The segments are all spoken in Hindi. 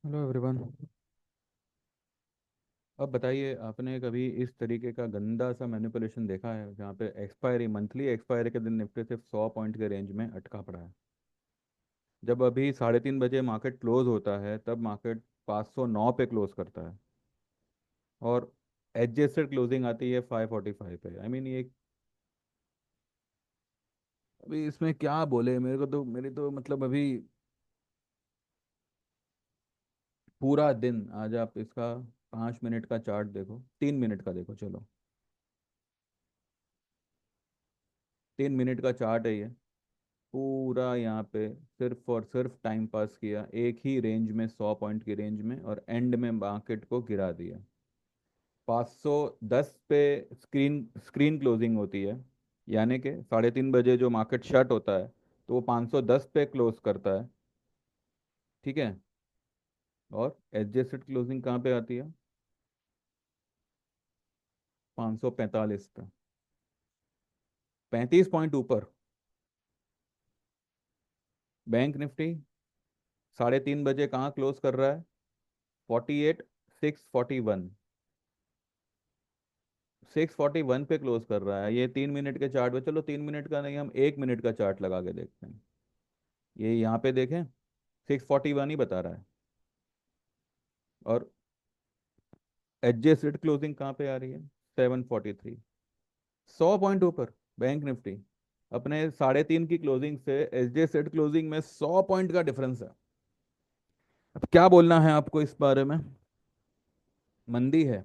Hello everyone. अब बताइए, आपने कभी इस तरीके का गंदा सा मैनिपुलेशन देखा है जहाँ पे एक्सपायरी मंथली एक्सपायरी के दिन निफ्टी सिर्फ 100 पॉइंट के रेंज में अटका पड़ा है? जब अभी 3:30 बजे मार्केट क्लोज होता है तब मार्केट 509 पे क्लोज करता है और एडजस्टेड क्लोजिंग आती है 545 पे। आई मीन ये अभी इसमें क्या बोले, मेरे को तो मेरी तो मतलब अभी पूरा दिन आज आप इसका 5 मिनट का चार्ट देखो, 3 मिनट का देखो, चलो 3 मिनट का चार्ट है ये। पूरा यहाँ पे सिर्फ और सिर्फ टाइम पास किया एक ही रेंज में, 100 पॉइंट की रेंज में, और एंड में मार्केट को गिरा दिया। 510 पे स्क्रीन स्क्रीन क्लोजिंग होती है, यानी कि 3:30 बजे जो मार्केट शट होता है तो वो 510 पे क्लोज करता है। ठीक है। और एडजस्टेड क्लोजिंग कहाँ पे आती है? 545 पे, 35 पॉइंट ऊपर। बैंक निफ्टी 3:30 बजे कहाँ क्लोज कर रहा है? 48,641। 641 पे क्लोज कर रहा है ये 3 मिनट के चार्ट पे। चलो 3 मिनट का नहीं, हम 1 मिनट का चार्ट लगा के देखते हैं। ये यहाँ पे देखें, 641 ही बता रहा है। और एडजस्टेड क्लोजिंग कहाँ पे आ रही है? 743। 100 पॉइंट ऊपर बैंक निफ्टी। अपने 3:30 की क्लोजिंग से एडजस्टेड क्लोजिंग में 100 पॉइंट का डिफरेंस है। अब क्या बोलना है आपको इस बारे में? मंदी है।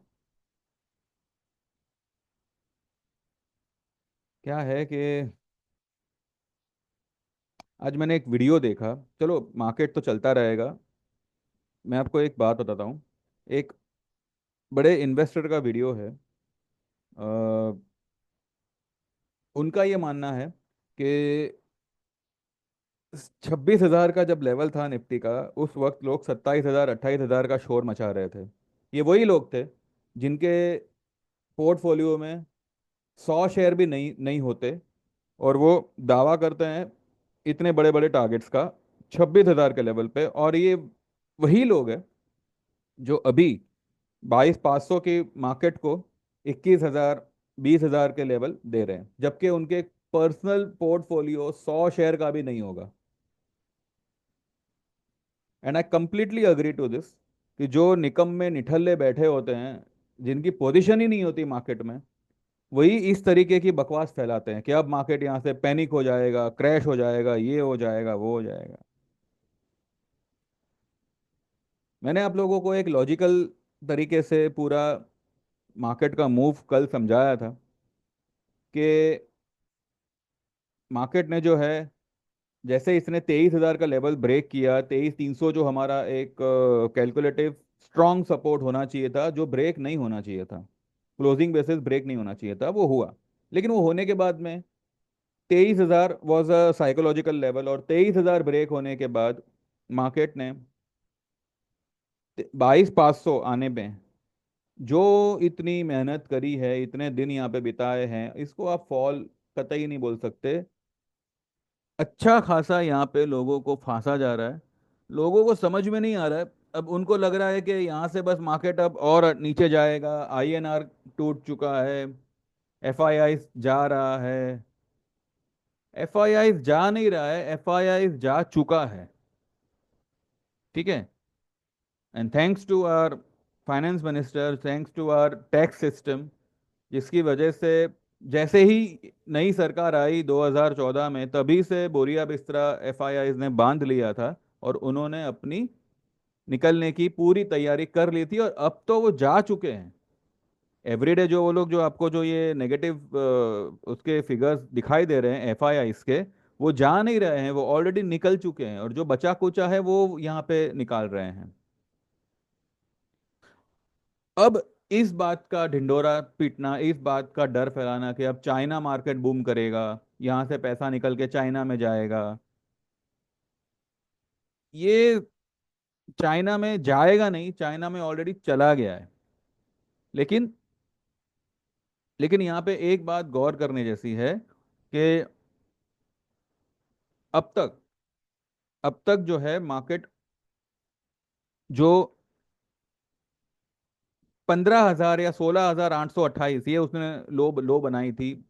क्या है कि आज मैंने एक वीडियो देखा, चलो मार्केट तो चलता रहेगा, मैं आपको एक बात बताता हूँ। एक बड़े इन्वेस्टर का वीडियो है। अ, उनका ये मानना है कि 26,000 का जब लेवल था निफ्टी का, उस वक्त लोग 27,000 28,000 का शोर मचा रहे थे। ये वही लोग थे जिनके पोर्टफोलियो में 100 शेयर भी नहीं नहीं होते, और वो दावा करते हैं इतने बड़े बड़े टारगेट्स का 26,000 के लेवल पे। और ये वही लोग हैं जो अभी 22,500 की मार्केट को 21,000 20,000 के लेवल दे रहे हैं, जबकि उनके पर्सनल पोर्टफोलियो 100 शेयर का भी नहीं होगा। And I completely agree to this कि जो निकम में निठल्ले बैठे होते हैं, जिनकी पोजीशन ही नहीं होती मार्केट में, वही इस तरीके की बकवास फैलाते हैं कि अब मार्केट यहाँ से पैनिक हो जाएगा, क्रैश हो जाएगा, ये हो जाएगा, वो हो जाएगा। मैंने आप लोगों को एक लॉजिकल तरीके से पूरा मार्केट का मूव कल समझाया था कि मार्केट ने जो है, जैसे इसने 23,000 का लेवल ब्रेक किया, 23,300 जो हमारा एक कैलकुलेटिव स्ट्रॉन्ग सपोर्ट होना चाहिए था, जो ब्रेक नहीं होना चाहिए था, क्लोजिंग बेसिस ब्रेक नहीं होना चाहिए था, वो हुआ। लेकिन वो होने के बाद में 23,000 वॉज अ साइकोलॉजिकल लेवल, और 23,000 ब्रेक होने के बाद मार्केट ने 22,500 आने में जो इतनी मेहनत करी है, इतने दिन यहाँ पे बिताए हैं, इसको आप फॉल कतई नहीं बोल सकते। अच्छा खासा यहाँ पे लोगों को फांसा जा रहा है। लोगों को समझ में नहीं आ रहा है। अब उनको लग रहा है कि यहाँ से बस मार्केट अब और नीचे जाएगा, आईएनआर टूट चुका है, एफआईआई जा रहा है। एफआईआई जा नहीं रहा है, एफआईआई जा चुका है। ठीक है। And thanks to our finance minister, thanks to our tax system, जिसकी वजह से जैसे ही नई सरकार आई 2014 में, तभी से बोरिया बिस्तरा एफआईआई ने बांध लिया था, और उन्होंने अपनी निकलने की पूरी तैयारी कर ली थी, और अब तो वो जा चुके हैं। एवरीडे जो वो लोग, जो आपको जो ये नेगेटिव उसके फिगर्स दिखाई दे रहे हैं एफआईआई के, वो जा नहीं रहे हैं, वो ऑलरेडी निकल चुके हैं, और जो बचा कुचा है वो यहाँ पे निकाल रहे हैं। अब इस बात का ढिंडोरा पीटना, इस बात का डर फैलाना कि अब चाइना मार्केट बूम करेगा, यहाँ से पैसा निकल के चाइना में जाएगा, ये चाइना में जाएगा नहीं, चाइना में ऑलरेडी चला गया है। लेकिन लेकिन यहाँ पे एक बात गौर करने जैसी है कि अब तक अब तक जो है मार्केट जो 15,000 या 16,828, ये उसने लो लो बनाई थी।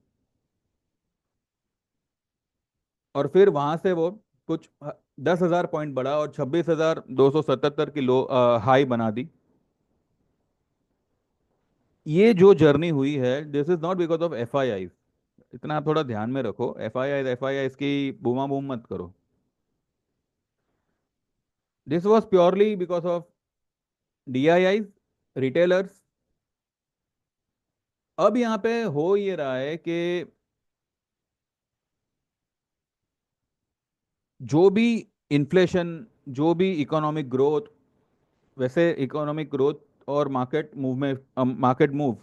और फिर वहां से वो कुछ 10,000 पॉइंट बढ़ा और 26,277 की लो हाई बना दी। ये जो जर्नी हुई है, this is not because of F I I. इतना आप थोड़ा ध्यान में रखो, एफ आई आई की बूमा बूम मत करो। This was purely because of D I I, retailers. अब यहाँ पे हो ये रहा है कि जो भी इन्फ्लेशन, जो भी इकोनॉमिक ग्रोथ, वैसे इकोनॉमिक ग्रोथ और मार्केट मूव में, मार्केट मूव,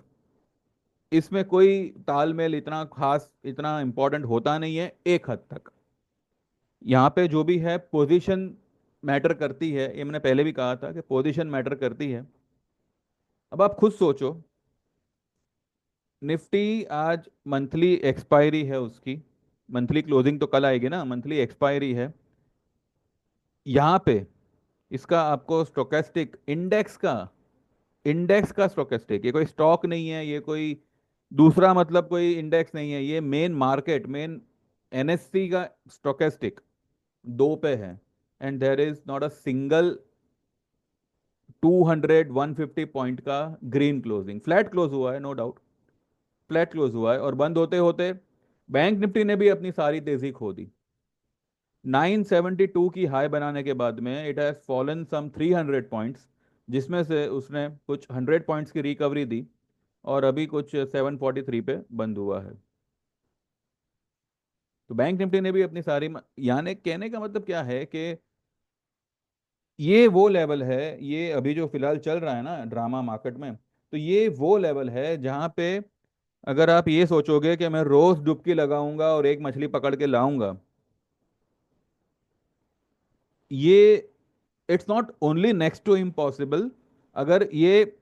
इसमें कोई तालमेल इतना खास, इतना इंपॉर्टेंट होता नहीं है एक हद तक। यहाँ पे जो भी है पोजीशन मैटर करती है, ये मैंने पहले भी कहा था कि पोजीशन मैटर करती है। अब आप खुद सोचो, निफ्टी आज मंथली एक्सपायरी है उसकी, मंथली क्लोजिंग तो कल आएगी ना, मंथली एक्सपायरी है यहाँ पे। इसका आपको स्टोकेस्टिक इंडेक्स का स्टोकेस्टिक, ये कोई स्टॉक नहीं है, ये कोई दूसरा मतलब कोई इंडेक्स नहीं है, ये मेन मार्केट, मेन एनएससी का स्टोकेस्टिक दो पे है। And there is not a single 150 point का ग्रीन क्लोजिंग, फ्लैट क्लोज हुआ है, नो डाउट, फ्लैट क्लोज हुआ है। और बंद होते होते बैंक निफ्टी ने भी अपनी सारी तेजी खो दी। 972 की हाई बनाने के बाद में it has fallen some 300 points, जिसमें से उसने कुछ 100 पॉइंट्स की रिकवरी दी और अभी कुछ 743 पे बंद हुआ है। तो बैंक निफ्टी ने भी अपनी सारी यानी कहने का मतलब क्या है कि ये वो लेवल है, ये अभी जो फिलहाल चल रहा है ना ड्रामा मार्केट में, तो ये वो लेवल है जहां पे अगर आप ये सोचोगे कि मैं रोज डुबकी लगाऊंगा और एक मछली पकड़ के लाऊंगा, ये it's not only next to impossible. अगर ये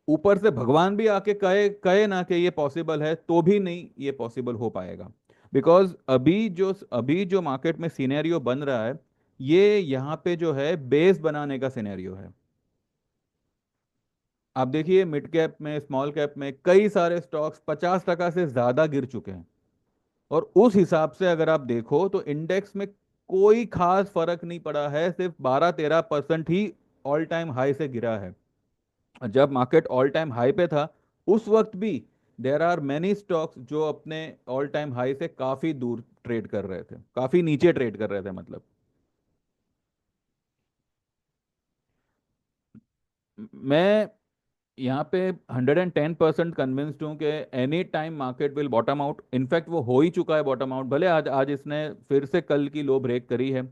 ऊपर से भगवान भी आके कहे कहे ना कि ये पॉसिबल है, तो भी नहीं ये पॉसिबल हो पाएगा। बिकॉज अभी जो मार्केट में सिनेरियो बन रहा है, ये यहाँ पे जो है बेस बनाने का सिनेरियो है। आप देखिए मिड कैप में, स्मॉल कैप में कई सारे स्टॉक्स 50% से ज्यादा गिर चुके हैं। और उस हिसाब से अगर आप देखो तो इंडेक्स में कोई खास फर्क नहीं पड़ा है, सिर्फ 12-13% ही ऑल टाइम हाई से गिरा है। और जब मार्केट ऑल टाइम हाई पे था, उस वक्त भी देर आर मैनी स्टॉक्स जो अपने ऑल टाइम हाई से काफी दूर ट्रेड कर रहे थे, काफी नीचे ट्रेड कर रहे थे मतलब। मैं यहाँ पे 110% कन्विंस्ड हूँ कि any time market will bottom out. In fact वो हो ही चुका है बॉटम आउट, भले आज आज इसने फिर से कल की लो ब्रेक करी है।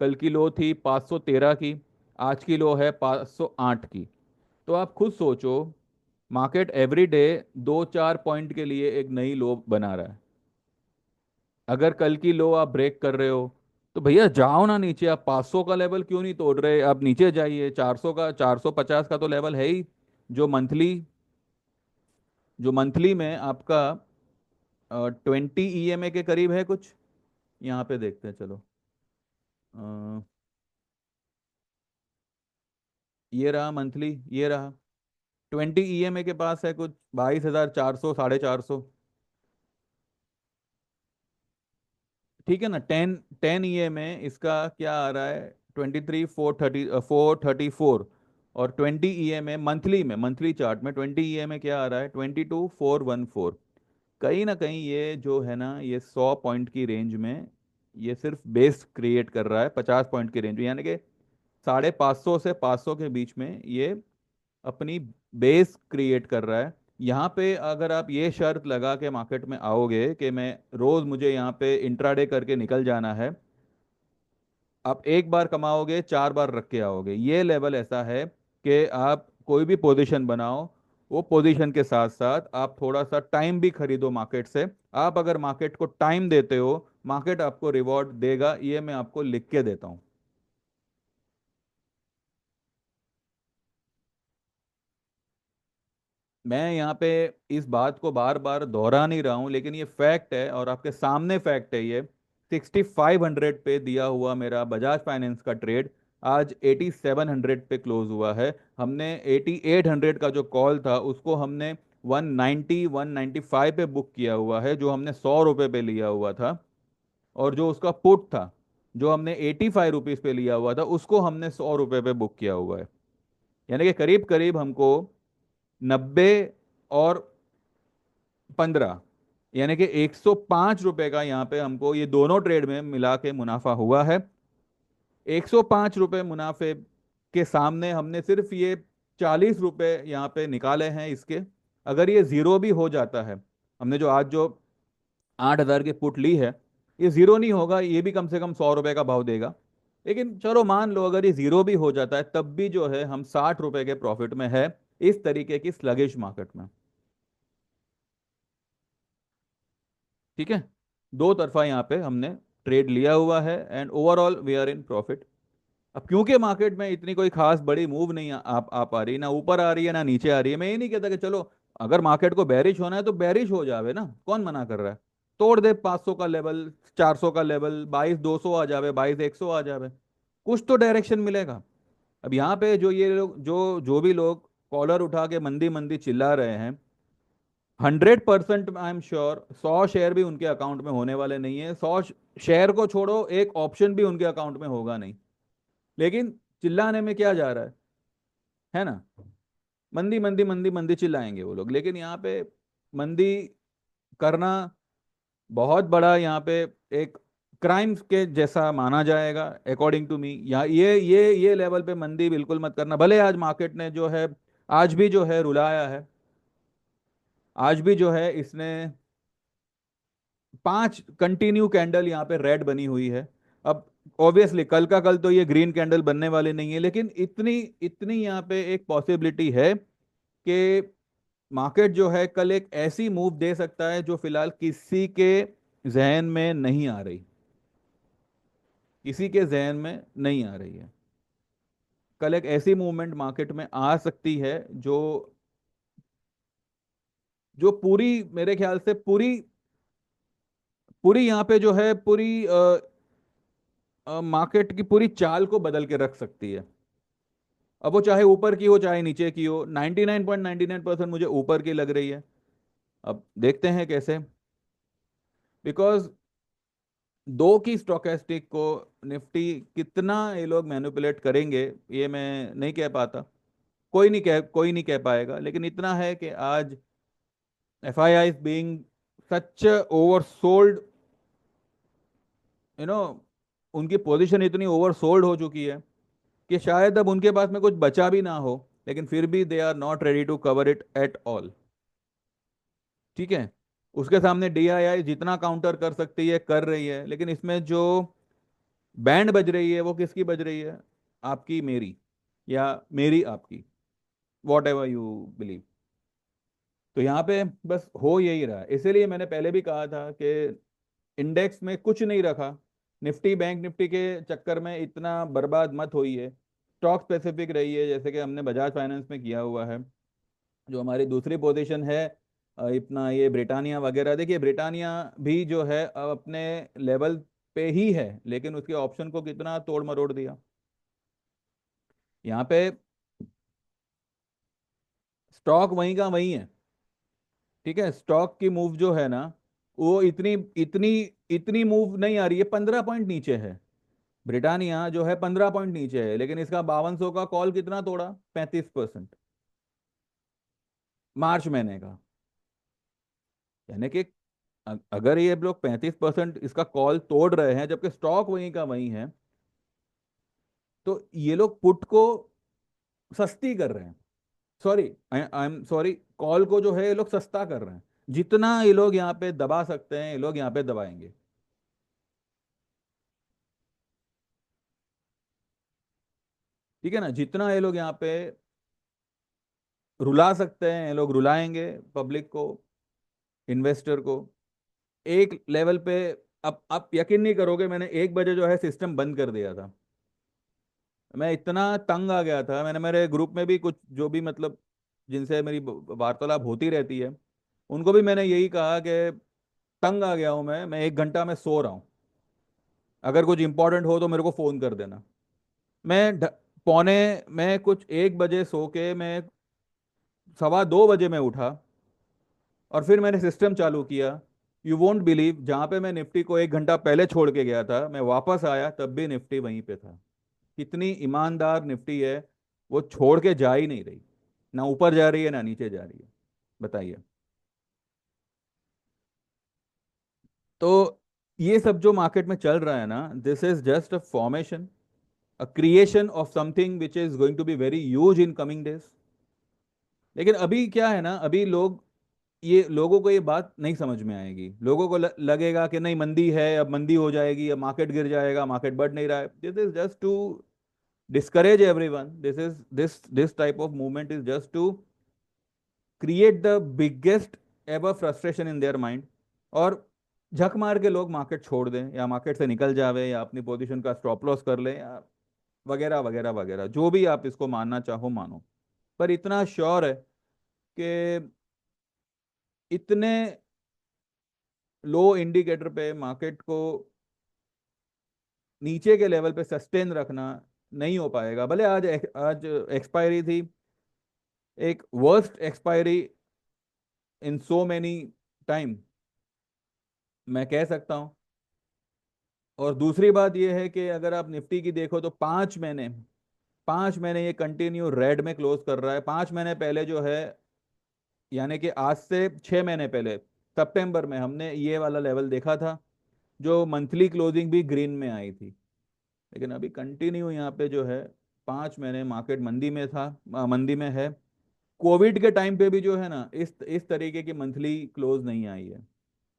कल की लो थी 513 की, आज की लो है 508 की। तो आप खुद सोचो, मार्केट एवरी डे 2-4 पॉइंट के लिए एक नई लो बना रहा है। अगर कल की लो आप ब्रेक कर रहे हो, तो भैया जाओ ना नीचे, आप 500 का लेवल क्यों नहीं तोड़ रहे, आप नीचे जाइए, 400 का, 450 का तो लेवल है ही। जो मंथली जो मंथली में आपका 20 ईएमए के करीब है कुछ। यहाँ पे देखते हैं चलो। अ, ये रहा मंथली, ये रहा 20 ईएमए के पास है कुछ 22,400, 450। ठीक है ना, 10 ईएमए इसका क्या आ रहा है, 23,434। और 20 ईएमए मंथली में, मंथली चार्ट में 20 ईएमए क्या आ रहा है, 22,414। कहीं ना कहीं ये जो है ना, ये 100 पॉइंट की रेंज में ये सिर्फ बेस क्रिएट कर रहा है, 50 पॉइंट की रेंज में, यानी कि 550 से 500 के बीच में ये अपनी बेस क्रिएट कर रहा है। यहाँ पे अगर आप ये शर्त लगा के मार्केट में आओगे कि मैं रोज, मुझे यहाँ पे इंट्राडे करके निकल जाना है, आप एक बार कमाओगे 4 बार रख के आओगे। ये लेवल ऐसा है कि आप कोई भी पोजीशन बनाओ, वो पोजीशन के साथ साथ आप थोड़ा सा टाइम भी खरीदो मार्केट से। आप अगर मार्केट को टाइम देते हो, मार्केट आपको रिवॉर्ड देगा, ये मैं आपको लिख के देता हूँ। मैं यहाँ पे इस बात को बार बार दोहरा नहीं रहा हूँ, लेकिन ये फैक्ट है और आपके सामने फैक्ट है ये। 6,500 पे दिया हुआ मेरा बजाज फाइनेंस का ट्रेड आज 8700 पे क्लोज हुआ है। हमने 8800 का जो कॉल था उसको हमने 190 195 पे बुक किया हुआ है, जो हमने 100 रुपये पे लिया हुआ था। और जो उसका पुट था, जो हमने 85 रुपीज पे लिया हुआ था, उसको हमने 100 रुपये पे बुक किया हुआ है। यानी कि करीब करीब हमको 90 और 15, यानी कि 105 रुपए का यहाँ पे हमको ये दोनों ट्रेड में मिला के मुनाफा हुआ है। 105 रुपए मुनाफे के सामने हमने सिर्फ ये 40 रुपए यहाँ पे निकाले हैं इसके। अगर ये जीरो भी हो जाता है, हमने जो आज जो 8,000 की पुट ली है, ये जीरो नहीं होगा, ये भी कम से कम 100 रुपए का भाव देगा। लेकिन चलो मान लो अगर ये जीरो भी हो जाता है, तब भी जो है हम 60 रुपए के प्रॉफिट में है इस तरीके की स्लगिश मार्केट में। ठीक है, दो तरफा यहाँ पे हमने ट्रेड लिया हुआ है and overall we are in profit. अब क्योंकि मार्केट में इतनी कोई खास बड़ी मूव नहीं आ पा रही, ना ऊपर आ रही है ना नीचे आ रही है, मैं ये नहीं कहता कि चलो अगर मार्केट को बेरिश होना है तो बेरिश हो जावे ना, कौन मना कर रहा है। तोड़ दे 500 का लेवल, 400 का लेवल, 22,200 आ जावे, 22,100 आ जावे, कुछ तो डायरेक्शन मिलेगा। अब यहाँ पे जो ये लोग जो जो भी लोग कॉलर उठा के मंदी मंदी चिल्ला रहे हैं, 100% आई एम श्योर 100 शेयर भी उनके अकाउंट में होने वाले नहीं है। 100 शेयर को छोड़ो, एक ऑप्शन भी उनके अकाउंट में होगा नहीं। लेकिन चिल्लाने में क्या जा रहा है ना। मंदी मंदी मंदी मंदी चिल्लाएंगे वो लोग, लेकिन यहाँ पे मंदी करना बहुत बड़ा यहाँ पे एक क्राइम के जैसा माना जाएगा अकॉर्डिंग टू मी। यहाँ ये लेवल पे मंदी बिल्कुल मत करना। भले आज मार्केट ने जो है, आज भी जो है रुलाया है, आज भी जो है इसने 5 कंटिन्यू कैंडल यहाँ पे रेड बनी हुई है। अब ऑब्वियसली कल का कल तो ये ग्रीन कैंडल बनने वाली नहीं है, लेकिन इतनी इतनी यहाँ पे एक पॉसिबिलिटी है कि मार्केट जो है कल एक ऐसी मूव दे सकता है जो फिलहाल किसी के जहन में नहीं आ रही, किसी के जहन में नहीं आ रही है। कल एक ऐसी मूवमेंट मार्केट में आ सकती है जो जो पूरी, मेरे ख्याल से पूरी पूरी यहाँ पे जो है पूरी मार्केट की पूरी चाल को बदल के रख सकती है। अब वो चाहे ऊपर की हो चाहे नीचे की हो, 99.99% मुझे ऊपर की लग रही है। अब देखते हैं कैसे, बिकॉज दो की स्टोकेस्टिक को निफ्टी कितना ये लोग मैनिपुलेट करेंगे ये मैं नहीं कह पाता। कोई नहीं कह पाएगा, लेकिन इतना है कि आज F I I being such oversold, you know, उनकी पोजीशन इतनी ओवरसोल्ड हो चुकी है कि शायद अब उनके पास में कुछ बचा भी ना हो, लेकिन फिर भी they are not ready to cover it at all. ठीक है, उसके सामने डीआईआई जितना काउंटर कर सकती है कर रही है, लेकिन इसमें जो बैंड बज रही है वो किसकी बज रही है, आपकी मेरी, या मेरी आपकी, वॉट एवर यू बिलीव। तो यहाँ पे बस हो यही रहा है। इसीलिए मैंने पहले भी कहा था कि इंडेक्स में कुछ नहीं रखा, निफ्टी बैंक निफ्टी के चक्कर में इतना बर्बाद मत होई है। स्टॉक स्पेसिफिक रही है, जैसे कि हमने बजाज फाइनेंस में किया हुआ है। जो हमारी दूसरी पोजीशन है, इतना ये ब्रिटानिया वगैरह, देखिए ब्रिटानिया भी जो है अब अपने लेवल पे ही है, लेकिन उसके ऑप्शन को कितना तोड़ मरोड़ दिया। यहाँ पे स्टॉक वहीं का वहीं है। ठीक है, स्टॉक की मूव जो है ना, वो इतनी इतनी इतनी मूव नहीं आ रही है, 15 पॉइंट नीचे है। ब्रिटानिया जो है 15 पॉइंट नीचे है, लेकिन इसका 5200 का कॉल कितना तोड़ा, 35%, मार्च महीने का। यानी कि अगर ये लोग 35% इसका कॉल तोड़ रहे हैं जबकि स्टॉक वहीं का वहीं है, तो ये लोग पुट को सस्ती कर रहे हैं। Sorry, I am sorry, call को जो है ये लोग सस्ता कर रहे हैं। जितना ये लोग यहाँ पे दबा सकते हैं ये लोग यहाँ पे दबाएंगे। ठीक है ना, जितना ये लोग यहाँ पे रुला सकते हैं ये लोग रुलाएंगे पब्लिक को, इन्वेस्टर को। एक लेवल पे, अब आप यकीन नहीं करोगे, मैंने 1 बजे जो है सिस्टम बंद कर दिया था। मैं इतना तंग आ गया था, मैंने मेरे ग्रुप में भी कुछ जो भी मतलब जिनसे मेरी वार्तालाप होती रहती है, उनको भी मैंने यही कहा कि तंग आ गया हूं मैं 1 घंटा में सो रहा हूं, अगर कुछ इंपॉर्टेंट हो तो मेरे को फोन कर देना। मैं पौने मैं कुछ 1 बजे सो के मैं 2:15 बजे मैं उठा, और फिर मैंने सिस्टम चालू किया। यू वोंट बिलीव, जहां पे मैं निफ्टी को 1 घंटा पहले छोड़ के गया था, मैं वापस आया तब भी निफ्टी वहीं पे था। कितनी ईमानदार निफ्टी है, वो छोड़ के जा ही नहीं रही, ना ऊपर जा रही है ना नीचे जा रही है। बताइए। तो ये सब जो मार्केट में चल रहा है ना, this is just a formation, a creation of something which is going to be very huge in coming days. लेकिन अभी क्या है ना, अभी लोगों को ये बात नहीं समझ में आएगी। लोगों को लगेगा कि नहीं, मंदी है, अब मंदी हो जाएगी, अब मार्केट गिर जाएगा, मार्केट बढ़ नहीं रहा है। This is just to discourage everyone. This type of movement is just to create the biggest ever frustration in their mind, और झक मार के लोग मार्केट छोड़ दें या मार्केट से निकल जावे या अपनी पोजीशन का स्टॉप लॉस कर लें या वगैरह वगैरह वगैरह, जो भी आप इसको मानना चाहो मानो। पर इतना श्योर है कि इतने लो इंडिकेटर पे मार्केट को नीचे के लेवल पे सस्टेन रखना नहीं हो पाएगा। भले आज एक्सपायरी थी, एक वर्स्ट एक्सपायरी इन सो मैनी टाइम, मैं कह सकता हूं। और दूसरी बात यह है कि अगर आप निफ्टी की देखो तो 5 महीने ये कंटिन्यू रेड में क्लोज कर रहा है। 5 महीने पहले जो है, यानी कि आज से 6 महीने पहले सितंबर में हमने ये वाला लेवल देखा था, जो मंथली क्लोजिंग भी ग्रीन में आई थी। लेकिन अभी कंटिन्यू यहाँ पे जो है 5 महीने मार्केट मंदी में था, मंदी में है। कोविड के टाइम पे भी जो है ना, इस तरीके की मंथली क्लोज नहीं आई है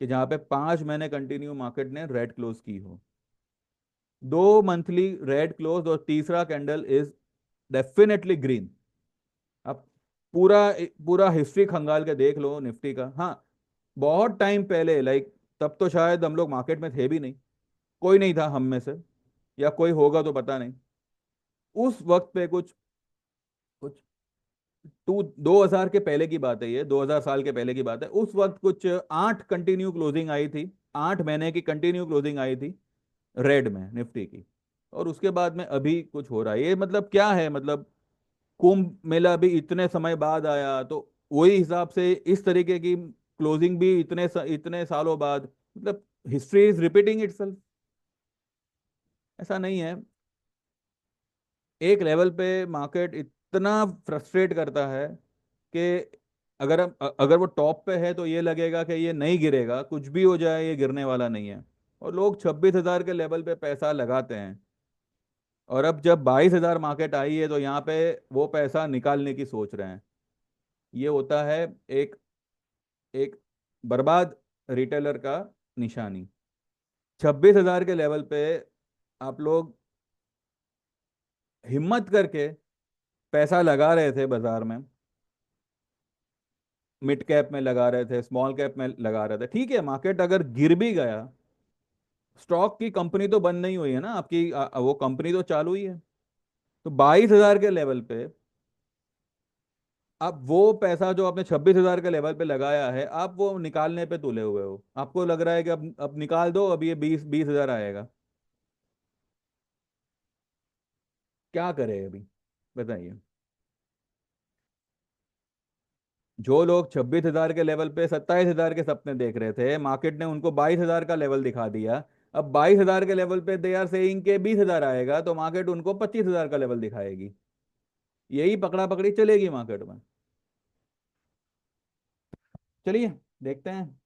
कि जहां पे 5 महीने कंटिन्यू मार्केट ने रेड क्लोज की हो। 2 मंथली रेड क्लोज और तीसरा कैंडल इज डेफिनेटली ग्रीन। आप पूरा पूरा हिस्ट्री खंगाल के देख लो निफ्टी का। हाँ, बहुत टाइम पहले, लाइक तब तो शायद हम लोग मार्केट में थे भी नहीं, कोई नहीं था हम में से, या कोई होगा तो पता नहीं। उस वक्त पे कुछ कुछ 2000 के पहले की बात है, ये 2000 साल के पहले की बात है। उस वक्त कुछ 8 कंटिन्यू क्लोजिंग आई थी, 8 महीने की कंटिन्यू क्लोजिंग आई थी रेड में निफ्टी की। और उसके बाद में अभी कुछ हो रहा है, ये मतलब क्या है, मतलब कुंभ मेला भी इतने समय बाद आया, तो वही हिसाब से इस तरीके की क्लोजिंग भी इतने सालों बाद, मतलब हिस्ट्री इज रिपीटिंग इटसेल्फ। ऐसा नहीं है। एक लेवल पे मार्केट इतना फ्रस्ट्रेट करता है कि अगर वो टॉप पे है तो ये लगेगा कि ये नहीं गिरेगा, कुछ भी हो जाए ये गिरने वाला नहीं है। और लोग 26,000 के लेवल पे पैसा लगाते हैं, और अब जब 22,000 मार्केट आई है तो यहाँ पे वो पैसा निकालने की सोच रहे हैं। ये होता है एक एक बर्बाद रिटेलर का निशानी। 26,000 के लेवल पे आप लोग हिम्मत करके पैसा लगा रहे थे बाजार में, मिड कैप में लगा रहे थे, स्मॉल कैप में लगा रहे थे। ठीक है, मार्केट अगर गिर भी गया, स्टॉक की कंपनी तो बंद नहीं हुई है ना आपकी, वो कंपनी तो चालू ही है। तो 22,000 के लेवल पे आप वो पैसा जो आपने 26,000 के लेवल पे लगाया है, आप वो निकालने पे तुले हुए हो। आपको लग रहा है कि अब निकाल दो, अब ये 20,000 आएगा। क्या करे अभी, बताइए। जो लोग 26,000 के लेवल पे 27,000 के सपने देख रहे थे, मार्केट ने उनको 22,000 का लेवल दिखा दिया। अब 22,000 के लेवल पे दे आर सेइंग के 20,000 आएगा, तो मार्केट उनको 25,000 का लेवल दिखाएगी। यही पकड़ा पकड़ी चलेगी मार्केट में। चलिए, देखते हैं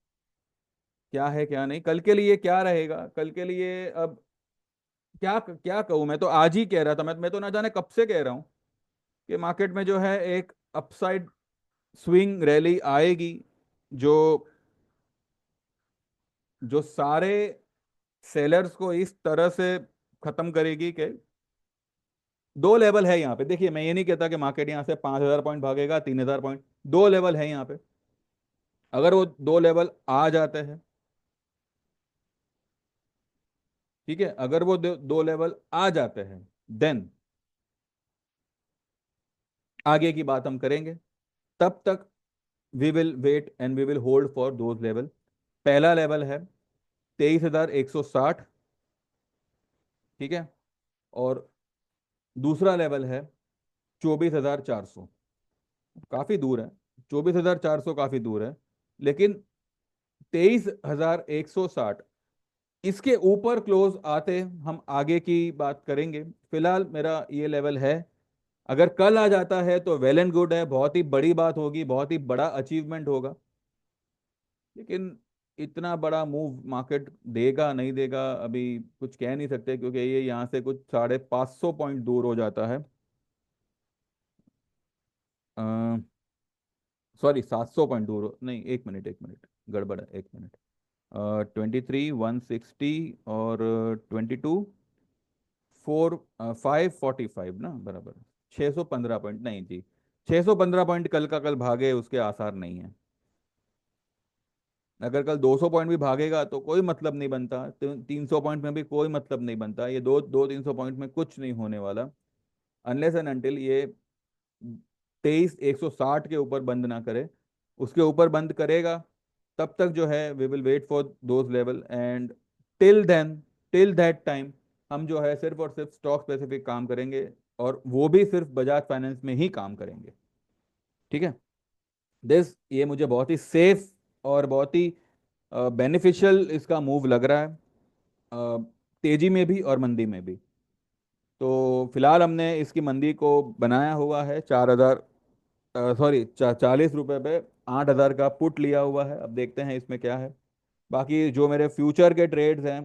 क्या है क्या नहीं, कल के लिए क्या रहेगा, कल के लिए। अब क्या क्या कहूं, मैं तो आज ही कह रहा था, मैं तो ना जाने कब से कह रहा हूं कि मार्केट में जो है एक अपसाइड स्विंग रैली आएगी, जो जो सारे सेलर्स को इस तरह से खत्म करेगी कि दो लेवल है यहाँ पे। देखिए, मैं ये नहीं कहता कि मार्केट यहाँ से 5,000 पॉइंट भागेगा, 3,000 पॉइंट। दो लेवल है यहाँ पे, अगर वो दो लेवल आ जाते हैं, ठीक है, अगर वो दो लेवल आ जाते हैं, देन आगे की बात हम करेंगे। तब तक we will wait and we will hold for those level. पहला लेवल है 23,160, ठीक है। और दूसरा लेवल है 24,400। काफी दूर है, 24,400 काफी दूर है, लेकिन 23,160, इसके ऊपर क्लोज आते हम आगे की बात करेंगे। फिलहाल मेरा ये लेवल है। अगर कल आ जाता है तो वेल एंड गुड है, बहुत ही बड़ी बात होगी, बहुत ही बड़ा अचीवमेंट होगा। लेकिन इतना बड़ा मूव मार्केट देगा नहीं देगा अभी कुछ कह नहीं सकते, क्योंकि ये यहाँ से कुछ 550 पॉइंट दूर हो जाता है। सॉरी, 700 पॉइंट दूर नहीं, एक मिनट एक मिनट, गड़बड़ है, एक मिनट। 23,160 और 545 ना, बराबर। 615 पॉइंट नहीं जी, 615 पॉइंट कल का कल भागे उसके आसार नहीं है। अगर कल 200 पॉइंट भी भागेगा तो कोई मतलब नहीं बनता, 300 पॉइंट में भी कोई मतलब नहीं बनता, ये दो दो 300 पॉइंट में कुछ नहीं होने वाला, अनलेस एंड अनटिल ये 23,160 के ऊपर बंद ना करे। उसके ऊपर बंद करेगा तब तक जो है we will wait for those level, and till then, till that time हम जो है सिर्फ और सिर्फ स्टॉक स्पेसिफिक काम करेंगे, और वो भी सिर्फ बजाज फाइनेंस में ही काम करेंगे। ठीक है। दिस ये मुझे बहुत ही सेफ और बहुत ही बेनिफिशियल इसका मूव लग रहा है, तेजी में भी और मंदी में भी। तो फिलहाल हमने इसकी मंदी को बनाया हुआ है 4,000, सॉरी 40 रुपये पे 8,000 का पुट लिया हुआ है। अब देखते हैं इसमें क्या है। बाकी जो मेरे फ्यूचर के ट्रेड्स हैं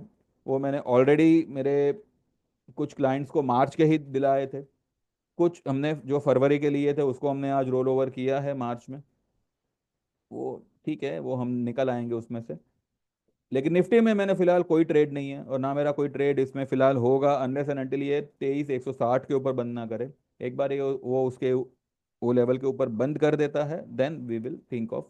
वो मैंने ऑलरेडी मेरे कुछ क्लाइंट्स को मार्च के ही दिलाए थे। कुछ हमने जो फरवरी के लिए थे उसको हमने आज रोल ओवर किया है मार्च में। वो ठीक है, वो हम निकल आएंगे उसमें से। लेकिन निफ्टी में मैंने फिलहाल कोई ट्रेड नहीं है, और ना मेरा कोई ट्रेड इसमें फिलहाल होगा, अनलेस एंड अनटिल ये 23,160 के ऊपर बंद ना करे। एक बार ये वो उसके वो लेवल के ऊपर बंद कर देता है, then we will think of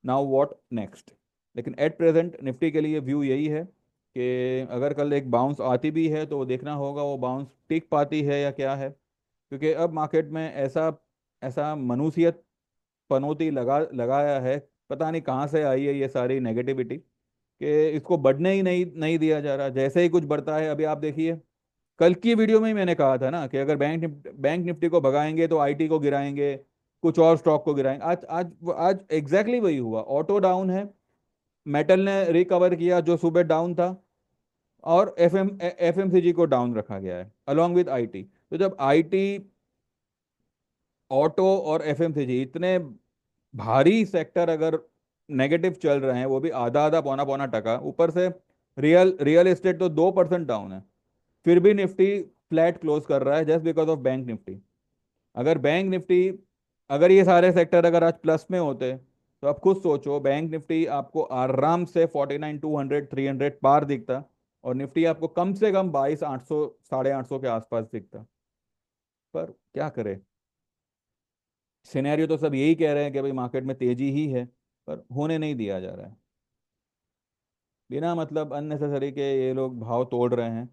now what next. लेकिन एट प्रेजेंट निफ्टी के लिए व्यू यही है कि अगर कल एक बाउंस आती भी है तो वो देखना होगा वो बाउंस टिक पाती है या क्या है, क्योंकि अब मार्केट में ऐसा ऐसा मनुष्यत पनौती लगाया है, पता नहीं कहाँ से आई है ये सारी नेगेटिविटी, कि इसको बढ़ने ही नहीं दिया जा रहा। जैसे ही कुछ बढ़ता है, अभी आप देखिए, कल की वीडियो में ही मैंने कहा था ना कि अगर बैंक निफ्टी को भगाएंगे तो आईटी को गिराएंगे, कुछ और स्टॉक को गिराएंगे। आज आज आज एग्जैक्टली वही हुआ, ऑटो डाउन है, मेटल ने रिकवर किया जो सुबह डाउन था, और एफएमसीजी को डाउन रखा गया है अलोंग विद आईटी। तो जब आईटी, ऑटो और एफएमसीजी इतने भारी सेक्टर अगर नेगेटिव चल रहे हैं, वो भी आधा आधा पौना पौना टका, ऊपर से रियल रियल एस्टेट तो 2% डाउन है, फिर भी निफ्टी फ्लैट क्लोज कर रहा है just because of bank Nifty. अगर बैंक निफ्टी, अगर ये सारे सेक्टर अगर आज प्लस में होते तो आप खुद सोचो, बैंक निफ्टी आपको आराम से 49,200 300 पार दिखता, और निफ्टी आपको कम से कम 22,800 850 के आसपास दिखता। पर क्या करे, सिनेरियो तो सब यही कह रहे हैं कि भाई मार्केट में तेजी ही है, पर होने नहीं दिया जा रहा है। बिना मतलब अननेसेसरी के ये लोग भाव तोड़ रहे हैं,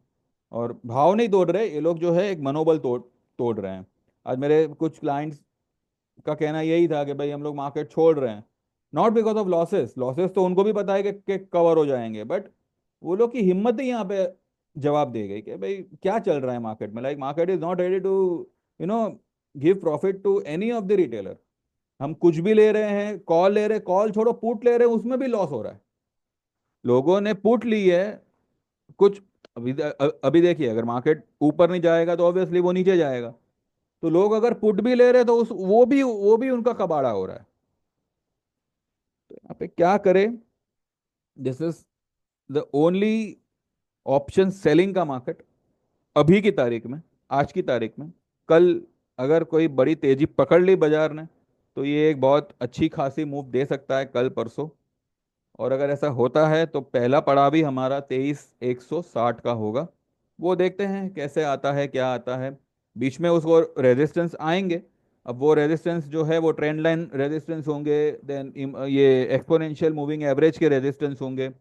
और भाव नहीं तोड़ रहे ये लोग, जो है एक मनोबल तोड़ तोड़ रहे हैं। आज मेरे कुछ क्लाइंट्स का कहना यही था कि भाई हम लोग मार्केट छोड़ रहे हैं, not because of losses, losses तो उनको भी पता है कि कवर हो जाएंगे, बट वो लोग की हिम्मत ही यहाँ पे जवाब दे गई कि भाई क्या चल रहा है मार्केट में, like market is not ready to you know give profit to any of the retailer. हम कुछ भी ले रहे हैं, कॉल ले रहे हैं, कॉल छोड़ो पुट ले रहे हैं, उसमें भी लॉस हो रहा है। लोगों ने पुट ली है कुछ। अभी अभी देखिए, अगर मार्केट ऊपर नहीं जाएगा तो ऑब्वियसली वो नीचे जाएगा, तो लोग अगर पुट भी ले रहे हैं तो उस वो भी उनका कबाड़ा हो रहा है। तो यहाँ पे क्या करें, this is the only option selling का मार्केट अभी की तारीख में, आज की तारीख में। कल अगर कोई बड़ी तेजी पकड़ ली बाजार ने तो ये एक बहुत अच्छी खासी मूव दे सकता है कल परसों। और अगर ऐसा होता है तो पहला पड़ाव भी हमारा 23,160 का होगा। वो देखते हैं कैसे आता है, क्या आता है। बीच में उसको रेजिस्टेंस आएंगे, अब वो रेजिस्टेंस जो है वो ट्रेंड लाइन रेजिस्टेंस होंगे, देन ये एक्सपोनेंशियल मूविंग एवरेज के रेजिस्टेंस होंगे,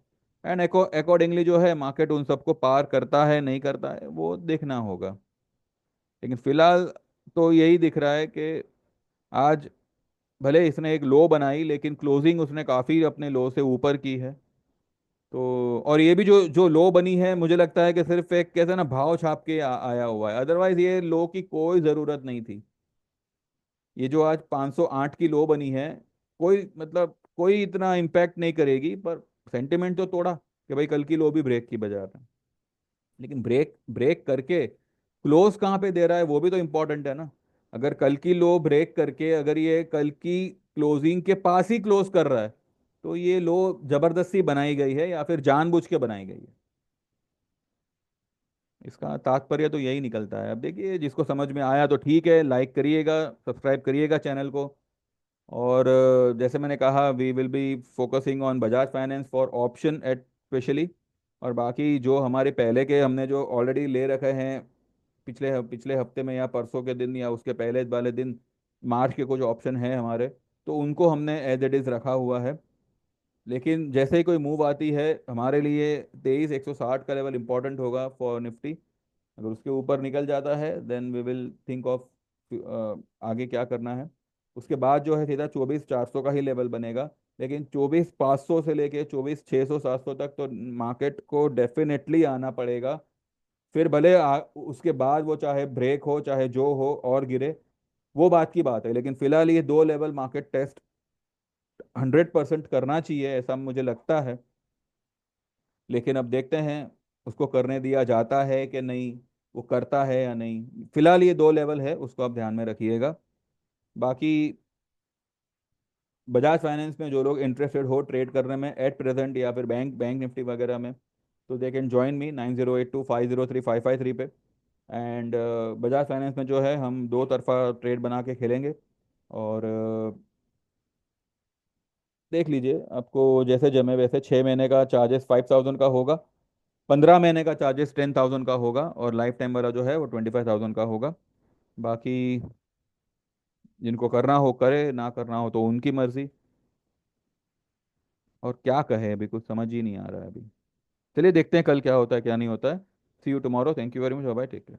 एंड अकॉर्डिंगली जो है मार्केट उन सबको पार करता है नहीं करता है वो देखना होगा। लेकिन फिलहाल तो यही दिख रहा है कि आज भले इसने एक लो बनाई, लेकिन क्लोजिंग उसने काफ़ी अपने लो से ऊपर की है। तो और ये भी जो जो लो बनी है, मुझे लगता है कि सिर्फ एक कैसे ना भाव छाप के आया हुआ है, अदरवाइज ये लो की कोई ज़रूरत नहीं थी। ये जो आज 508 की लो बनी है, कोई मतलब कोई इतना इम्पैक्ट नहीं करेगी, पर सेंटिमेंट तो तोड़ा कि भाई कल की लो भी ब्रेक की बाजार में। लेकिन ब्रेक ब्रेक करके क्लोज कहाँ पे दे रहा है वो भी तो इम्पोर्टेंट है ना। अगर कल की लो ब्रेक करके अगर ये कल की क्लोजिंग के पास ही क्लोज कर रहा है, तो ये लो जबरदस्ती बनाई गई है या फिर जानबूझ के बनाई गई है। इसका तात्पर्य तो यही निकलता है। अब देखिए, जिसको समझ में आया तो ठीक है, लाइक करिएगा, सब्सक्राइब करिएगा चैनल को। और जैसे मैंने कहा, we will be focusing on Bajaj Finance for option at specially. और बाकी जो हमारे पहले के हमने जो ऑलरेडी ले रखे हैं, पिछले पिछले हफ्ते में या परसों के दिन या उसके पहले वाले दिन, मार्च के कुछ ऑप्शन हैं हमारे, तो उनको हमने एज इट इज़ रखा हुआ है। लेकिन जैसे ही कोई मूव आती है हमारे लिए, 23,160 का लेवल इंपॉर्टेंट होगा फॉर निफ्टी। अगर उसके ऊपर निकल जाता है then we will think of आगे क्या करना है। उसके बाद जो है सीधा 24,400 का ही लेवल बनेगा। लेकिन 24,500 से लेके 24,600 700 तक तो मार्केट को डेफिनेटली आना पड़ेगा। फिर भले उसके बाद वो चाहे ब्रेक हो चाहे जो हो और गिरे, वो बात की बात है। लेकिन फिलहाल ये दो लेवल मार्केट टेस्ट 100% करना चाहिए, ऐसा मुझे लगता है। लेकिन अब देखते हैं उसको करने दिया जाता है कि नहीं, वो करता है या नहीं। फिलहाल ये दो लेवल है, उसको आप ध्यान में रखिएगा। बाकी बजाज फाइनेंस में जो लोग इंटरेस्टेड हो ट्रेड करने में एट प्रेजेंट, या फिर बैंक बैंक निफ्टी वगैरह में, तो दे कैन ज्वाइन मी 9082503553 पे। एंड बजाज फाइनेंस में जो है हम दो तरफा ट्रेड बना के खेलेंगे। और देख लीजिए, आपको जैसे जमे वैसे 6 महीने का चार्जेस 5,000 का होगा, 15 महीने का चार्जेस 10,000 का होगा, और लाइफ टाइम वाला जो है वो 25,000 का होगा। बाकी जिनको करना हो करे, ना करना हो तो उनकी मर्जी। और क्या कहे, अभी कुछ समझ ही नहीं आ रहा है अभी। चलिए देखते हैं कल क्या होता है क्या नहीं होता है। See you tomorrow, thank you very much, bye, take care.